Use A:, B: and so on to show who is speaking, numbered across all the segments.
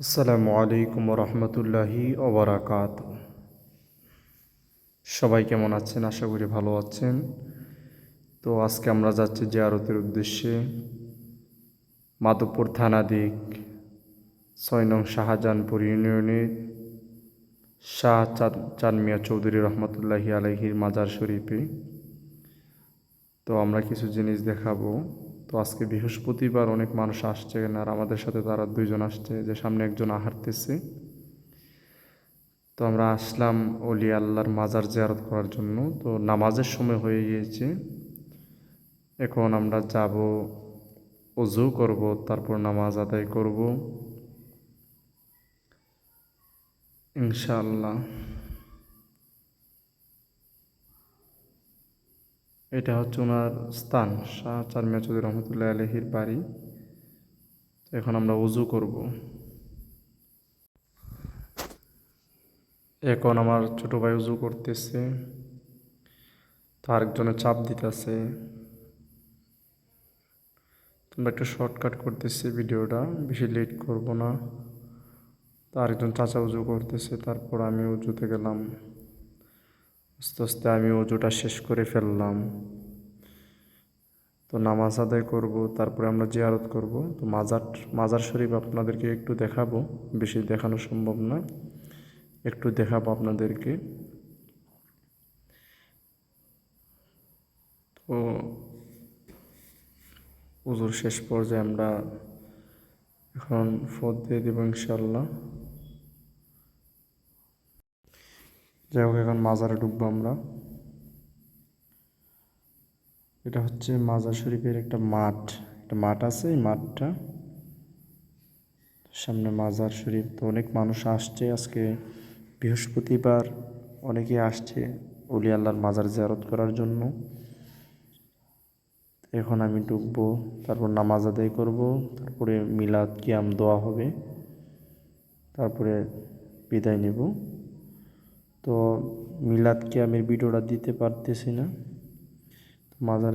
A: আসসালামু আলাইকুম রহমতুল্লাহি ওবরাকাত। সবাই কেমন আছেন? আশা করি ভালো আছেন। তো আজকে আমরা যাচ্ছি জিয়ারতের উদ্দেশ্যে মাধবপুর থানাধিক ৬ নং শাহজাহানপুর ইউনিয়নের শাহ চাঁদ মিয়া চৌধুরী রহমতুল্লাহি আলাইহির মাজার শরীফে। তো আমরা কিছু জিনিস দেখাবো। তো আজকে বৃহস্পতিবার, অনেক মানুষ আসছে আর আমাদের সাথে তারা 2জন আসছে, যে সামনে একজন হাঁটতেছে। তো আমরা আসলাম অলি আল্লাহর মাজার জিয়ারত করার জন্য। তো নামাজের সময় হয়ে গিয়েছে, এখন আমরা যাব, ওযু করব, তারপর নামাজ আদায় করব ইনশাআল্লাহ। এটা হচ্ছে ওনার স্থান, শাহ চাঁদ মিয়া চৌধুরী রহমতুল্লাহ আলাইহির বাড়ি। এখন আমরা ওযু করব। এখন আমার ছোট ভাই ওযু করতেছে, তো আরেকজনে চাপ দিতেছে। তোমরা একটু শর্টকাট করতেছি ভিডিওটা, বেশি লেট করব না। তো আরেকজন চাচা উজু করতেছে, তারপর আমি উজুতে গেলাম। আস্তে আস্তে আমি উজুটা শেষ করে ফেললাম। তো নামাজ আদায় করব, তারপরে আমরা জিয়ারত করব। তো মাজার শরীফ আপনাদেরকে একটু দেখাবো, বেশি দেখানো সম্ভব না, একটু দেখাবো আপনাদেরকে। তো উজুর শেষ পর্যায়ে আমরা এখন ফত দিয়ে দেবো ইনশাল্লাহ। যাই হোক, এখন মাজারে ঢুকবো আমরা। এটা হচ্ছে মাজার শরীফের একটা মাঠ আছে। এই মাঠটা সামনে মাজার শরীফ। তো অনেক মানুষ আসছে আজকে বৃহস্পতিবার, অনেকে আসছে অলি আল্লাহর মাজার জিয়ারত করার জন্য। এখন আমি ঢুকবো, তারপর নামাজ আদায় করব, তারপরে মিলাদ কিয়াম দোয়া হবে, তারপরে বিদায় নেব। তো মিলাদ কিয়ামের ভিডিওটা দিতে পারতেছি না, মাজার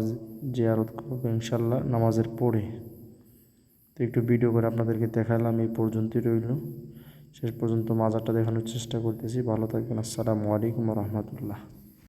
A: জিয়ারত করবো ইনশাল্লাহ নামাজের পরে। তো একটু ভিডিও করে আপনাদেরকে দেখালাম, এই পর্যন্তই রইল। শেষ পর্যন্ত মাজারটা দেখানোর চেষ্টা করতেছি। ভালো থাকবেন। আসসালামু আলাইকুম রহমতুল্লাহ।